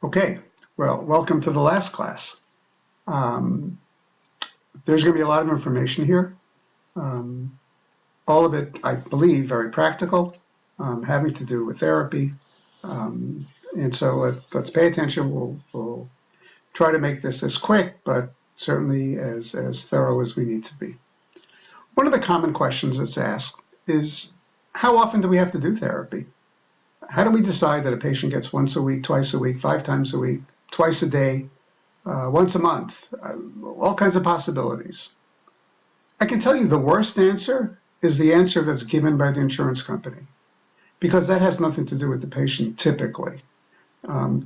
Okay, well, welcome to the last class. Um, there's going to be a lot of information here. All of it, I believe, very practical, having to do with therapy. And so let's pay attention. We'll try to make this as quick, but certainly as thorough as we need to be. One of the common questions that's asked is, how often do we have to do therapy? How do we decide that a patient gets once a week, twice a week, 5 times a week, twice a day, once a month? All kinds of possibilities. I can tell you the worst answer is the answer that's given by the insurance company, because that has nothing to do with the patient typically.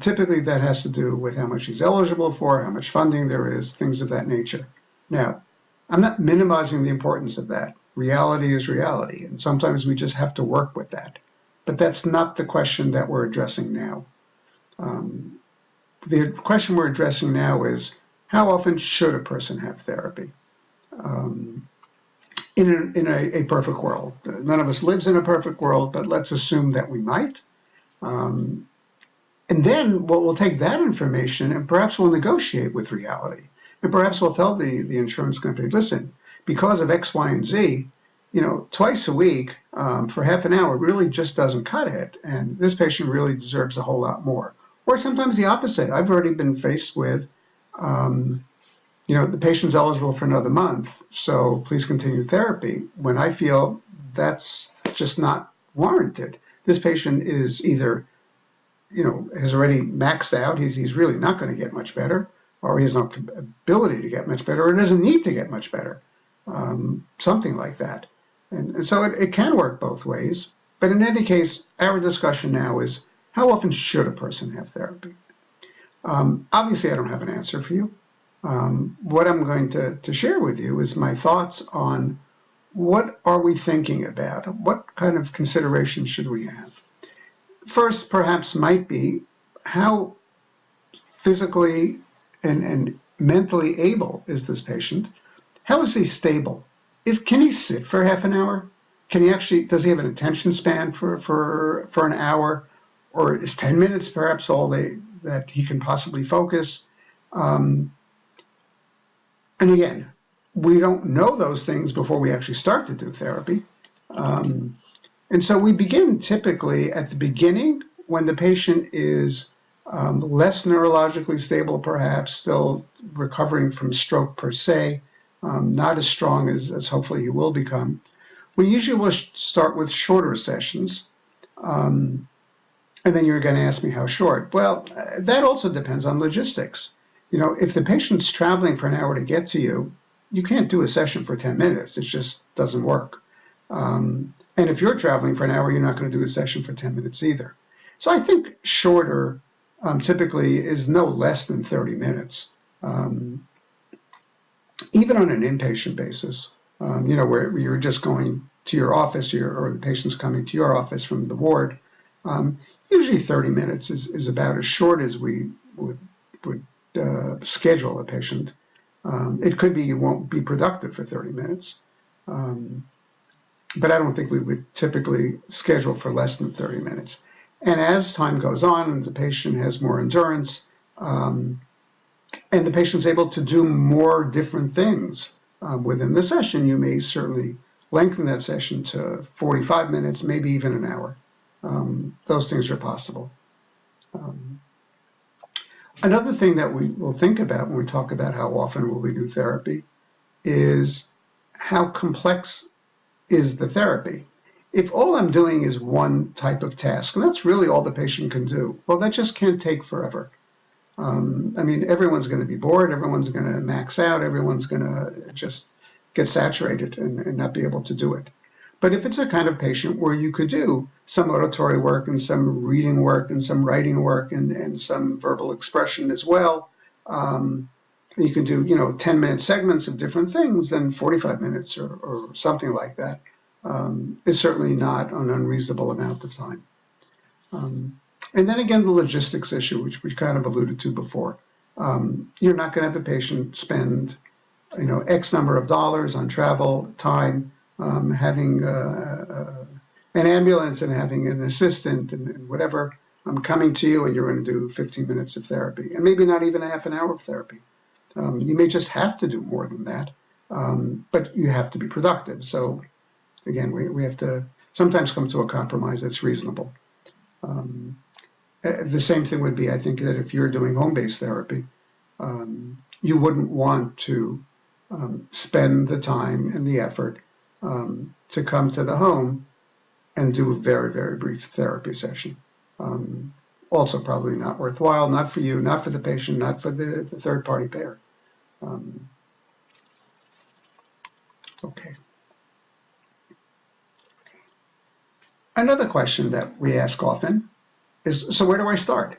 Typically that has to do with how much he's eligible for, how much funding there is, things of that nature. Now, I'm not minimizing the importance of that. Reality is reality, and sometimes we just have to work with that. But that's not the question that we're addressing now. The question we're addressing now is, how often should a person have therapy? In a perfect world. None of us lives in a perfect world, but let's assume that we might. And then we'll take that information and perhaps we'll negotiate with reality. And perhaps we'll tell the insurance company, listen, because of X, Y, and Z, twice a week for half an hour really just doesn't cut it. And this patient really deserves a whole lot more. Or sometimes the opposite. I've already been faced with, the patient's eligible for another month, so please continue therapy, when I feel that's just not warranted. This patient is either, has already maxed out, he's really not going to get much better, or he has no ability to get much better, or doesn't need to get much better, something like that. And so it can work both ways. But in any case, our discussion now is, how often should a person have therapy? Obviously, I don't have an answer for you. What I'm going to share with you is my thoughts on what are we thinking about? What kind of considerations should we have? First, perhaps might be, how physically and mentally able is this patient? How is he stable? Can he sit for half an hour? Does he have an attention span for an hour? Or is 10 minutes perhaps all that he can possibly focus? And again, we don't know those things before we actually start to do therapy. And so we begin typically at the beginning when the patient is less neurologically stable, perhaps still recovering from stroke per se, not as strong as hopefully he will become. We usually will start with shorter sessions. And then you're going to ask me how short. Well, that also depends on logistics. If the patient's traveling for an hour to get to you, you can't do a session for 10 minutes. It just doesn't work. And if you're traveling for an hour, you're not going to do a session for 10 minutes either. So I think shorter typically is no less than 30 minutes. Even on an inpatient basis, where you're just going to your office or the patient's coming to your office from the ward, usually 30 minutes is about as short as we would schedule a patient. It could be you won't be productive for 30 minutes, but I don't think we would typically schedule for less than 30 minutes. And as time goes on and the patient has more endurance, and the patient's able to do more different things within the session, you may certainly lengthen that session to 45 minutes, maybe even an hour. Those things are possible. Another thing that we will think about when we talk about how often will we do therapy is, how complex is the therapy? If all I'm doing is one type of task, and that's really all the patient can do, well, that just can't take forever. Everyone's going to be bored, everyone's going to max out, everyone's going to just get saturated and not be able to do it. But if it's a kind of patient where you could do some auditory work and some reading work and some writing work and some verbal expression as well, you can do 10-minute segments of different things, then 45 minutes or something like that is certainly not an unreasonable amount of time. And then again, the logistics issue, which we kind of alluded to before. You're not going to have a patient spend X number of dollars on travel time, having an ambulance and having an assistant and whatever, I'm coming to you and you're going to do 15 minutes of therapy, and maybe not even a half an hour of therapy. You may just have to do more than that, but you have to be productive. So again, we have to sometimes come to a compromise that's reasonable. The same thing would be, I think, that if you're doing home-based therapy, you wouldn't want to spend the time and the effort to come to the home and do a very, very brief therapy session. Also probably not worthwhile, not for you, not for the patient, not for the third-party payer. Okay. Another question that we ask often is, so where do I start?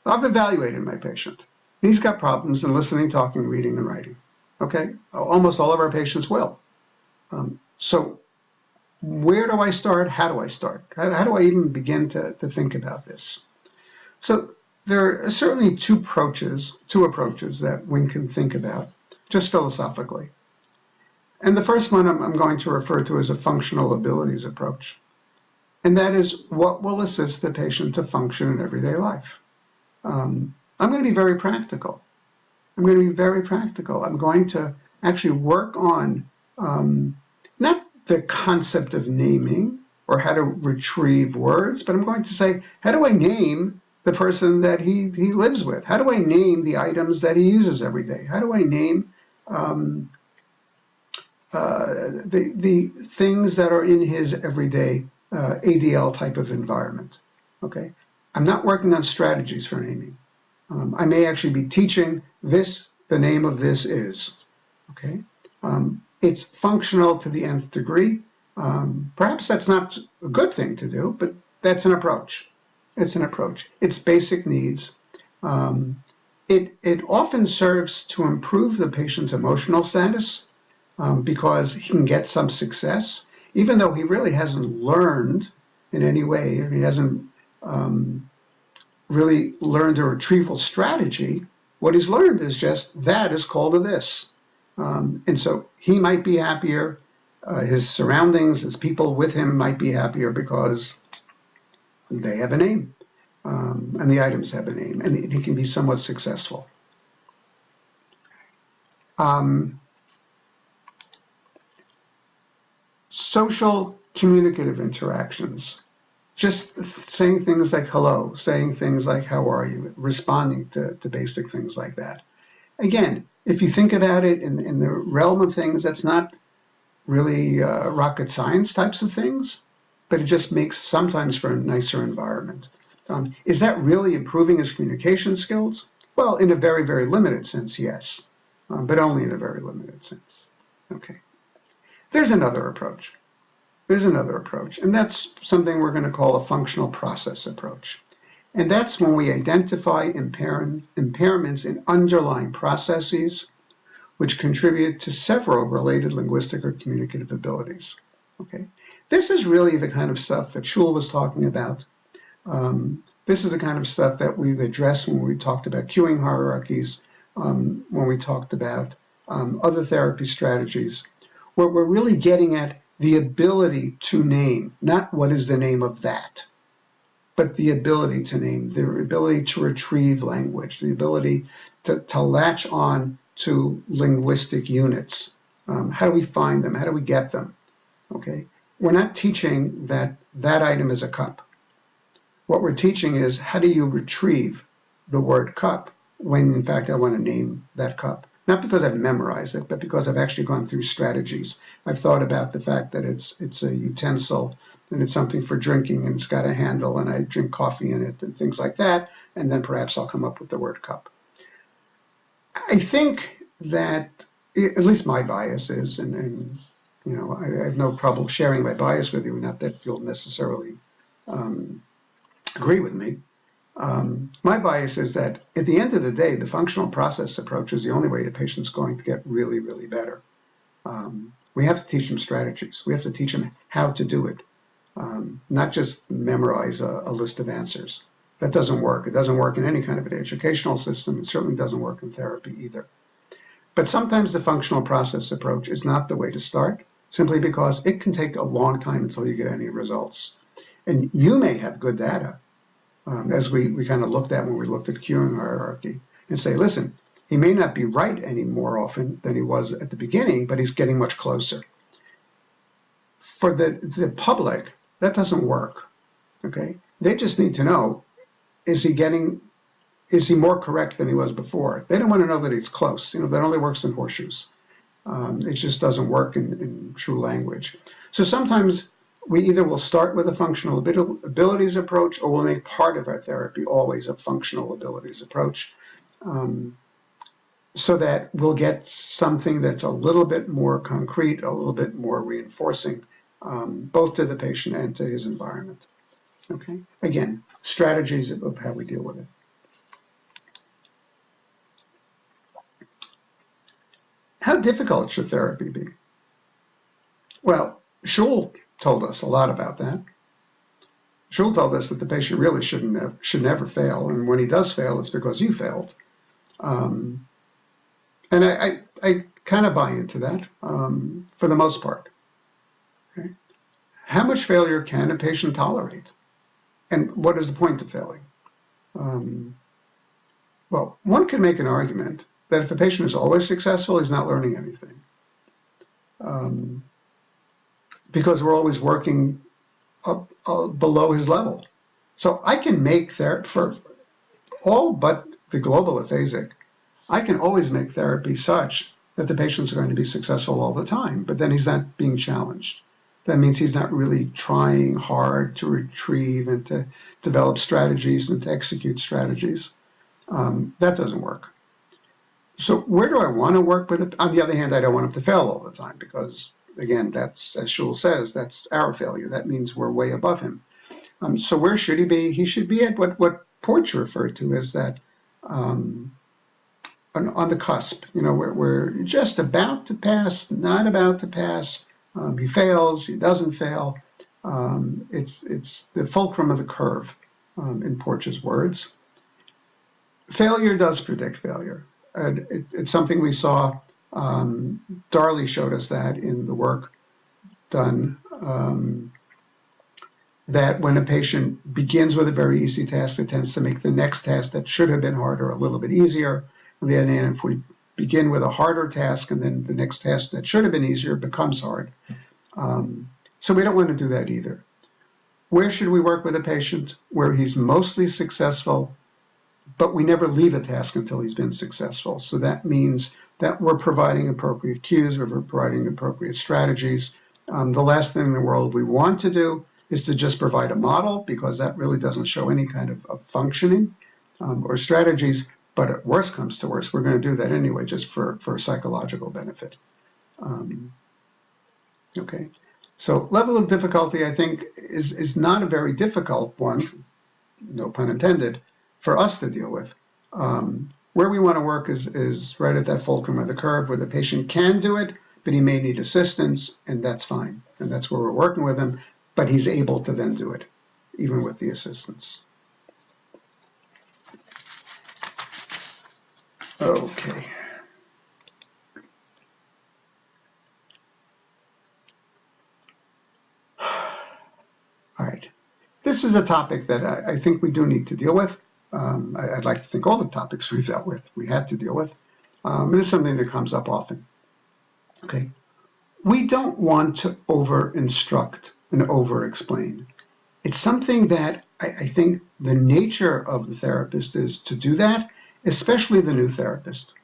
I've evaluated my patient. He's got problems in listening, talking, reading, and writing. Okay, almost all of our patients will. So where do I start? How do I start? How do I even begin to think about this? So there are certainly two approaches that one can think about, just philosophically. And the first one I'm going to refer to as a functional abilities approach. And that is what will assist the patient to function in everyday life. I'm going to be very practical. I'm going to actually work on not the concept of naming or how to retrieve words, but I'm going to say, how do I name the person that he lives with? How do I name the items that he uses every day? How do I name the things that are in his everyday ADL type of environment? Okay, I'm not working on strategies for naming. I may actually be teaching this, the name of this is, okay? It's functional to the nth degree. Perhaps that's not a good thing to do, but that's an approach. It's an approach. It's basic needs. It often serves to improve the patient's emotional status because he can get some success, even though he really hasn't learned in any way, or he hasn't really learned a retrieval strategy. What he's learned is just that is called a this. And so he might be happier. His surroundings, his people with him might be happier because they have a name and the items have a name, and he can be somewhat successful. Social communicative interactions. Just saying things like hello, saying things like how are you, responding to basic things like that. Again, if you think about it in the realm of things, that's not really rocket science types of things, but it just makes sometimes for a nicer environment. Is that really improving his communication skills? Well, in a very, very limited sense, yes, but only in a very limited sense. Okay. There's another approach. And that's something we're going to call a functional process approach. And that's when we identify impairments in underlying processes which contribute to several related linguistic or communicative abilities. Okay, this is really the kind of stuff that Shul was talking about. This is the kind of stuff that we've addressed when we talked about cueing hierarchies, when we talked about other therapy strategies, where we're really getting at the ability to name, not what is the name of that, but the ability to name, the ability to retrieve language, the ability to latch on to linguistic units. How do we find them? How do we get them? Okay, we're not teaching that item is a cup. What we're teaching is how do you retrieve the word cup when in fact I want to name that cup. Not because I've memorized it, but because I've actually gone through strategies. I've thought about the fact that it's a utensil and it's something for drinking and it's got a handle and I drink coffee in it and things like that, and then perhaps I'll come up with the word cup. I think that, at least my bias is, and you know, I have no trouble sharing my bias with you, not that you'll necessarily agree with me. My bias is that at the end of the day, the functional process approach is the only way the patient's going to get really, really better. We have to teach them strategies. We have to teach them how to do it, not just memorize a list of answers. That doesn't work. It doesn't work in any kind of an educational system. It certainly doesn't work in therapy either. But sometimes the functional process approach is not the way to start, simply because it can take a long time until you get any results. And you may have good data, as we kind of looked at when we looked at cueing hierarchy, and say, listen, he may not be right any more often than he was at the beginning, but he's getting much closer. For the public, that doesn't work, okay? They just need to know, is he more correct than he was before? They don't want to know that he's close. That only works in horseshoes. It just doesn't work in true language. So sometimes we either will start with a functional abilities approach, or we'll make part of our therapy always a functional abilities approach, so that we'll get something that's a little bit more concrete, a little bit more reinforcing, both to the patient and to his environment. Okay. Again, strategies of how we deal with it. How difficult should therapy be? Well, Schul told us a lot about that. Schul told us that the patient really should never fail, and when he does fail, it's because you failed. And I kind of buy into that for the most part. Okay? How much failure can a patient tolerate? And what is the point of failing? Well, one can make an argument that if a patient is always successful, he's not learning anything. Because we're always working up below his level. So I can make therapy, for all but the global aphasic, I can always make therapy such that the patients are going to be successful all the time, but then he's not being challenged. That means he's not really trying hard to retrieve and to develop strategies and to execute strategies. That doesn't work. So where do I want to work with it? On the other hand, I don't want him to fail all the time because, again, that's, as Schul says, that's our failure. That means we're way above him. So where should he be? He should be at what Porch referred to as that on the cusp. We're just about to pass, not about to pass. He fails, he doesn't fail. It's the fulcrum of the curve, in Porch's words. Failure does predict failure. It's something we saw. Darley showed us that in the work done, that when a patient begins with a very easy task, it tends to make the next task that should have been harder a little bit easier. And then if we begin with a harder task and then the next task that should have been easier becomes hard. So we don't want to do that either. Where should we work with a patient? Where he's mostly successful, but we never leave a task until he's been successful. So that means that we're providing appropriate cues, we're providing appropriate strategies. The last thing in the world we want to do is to just provide a model, because that really doesn't show any kind of functioning or strategies. But at worst comes to worst, we're going to do that anyway, just for psychological benefit. Okay, so level of difficulty, I think, is not a very difficult one, no pun intended, for us to deal with. Where we want to work is right at that fulcrum of the curve, where the patient can do it, but he may need assistance, and that's fine. And that's where we're working with him, but he's able to then do it, even with the assistance. Okay. All right. This is a topic that I think we do need to deal with. I'd like to think all the topics we've dealt with, we had to deal with. This is something that comes up often. Okay. We don't want to over-instruct and over-explain. It's something that I think the nature of the therapist is to do that, especially the new therapist,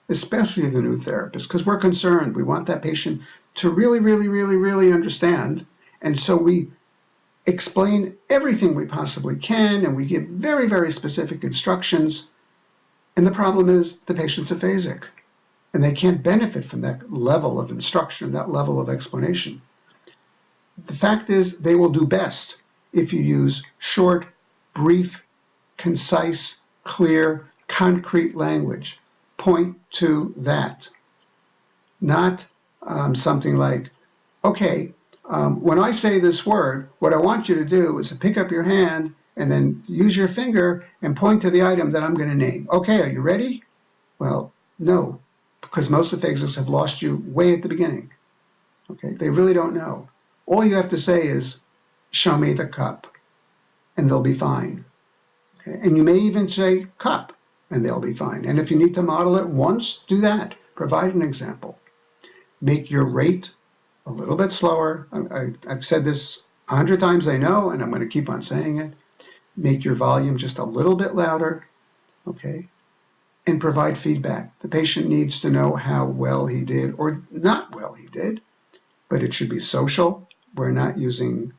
because we're concerned. We want that patient to really, really, really, really understand. And so we explain everything we possibly can, and we give very, very specific instructions. And the problem is the patient's aphasic, and they can't benefit from that level of instruction, that level of explanation. The fact is, they will do best if you use short, brief, concise, clear, concrete language. Point to that. Not something like, okay, when I say this word, what I want you to do is to pick up your hand and then use your finger and point to the item that I'm going to name. Okay, are you ready? Well, no, because most aphasics have lost you way at the beginning. Okay, they really don't know. All you have to say is, show me the cup, and they'll be fine. Okay? And you may even say cup, and they'll be fine. And if you need to model it once, do that. Provide an example. Make your rate a little bit slower. I've said this 100 times, I know, and I'm going to keep on saying it. Make your volume just a little bit louder, okay? And provide feedback. The patient needs to know how well he did or not well he did, but it should be social. We're not using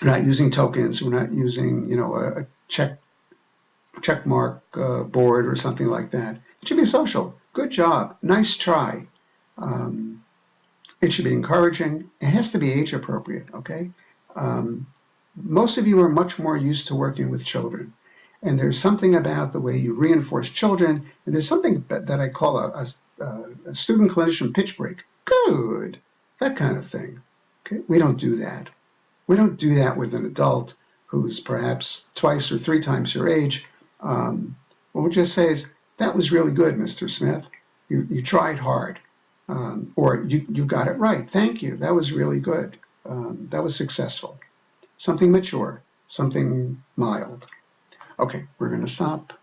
tokens. We're not using, a check mark board or something like that. It should be social. Good job. Nice try. It should be encouraging. It has to be age appropriate, okay? Most of you are much more used to working with children. And there's something about the way you reinforce children, and there's something that I call a student clinician pitch break. Good, that kind of thing. Okay, we don't do that. We don't do that with an adult who's perhaps twice or three times your age. What we'll just say is, that was really good, Mr. Smith. You tried hard, or you got it right. Thank you. That was really good. That was successful. Something mature, something mild. Okay, we're going to stop.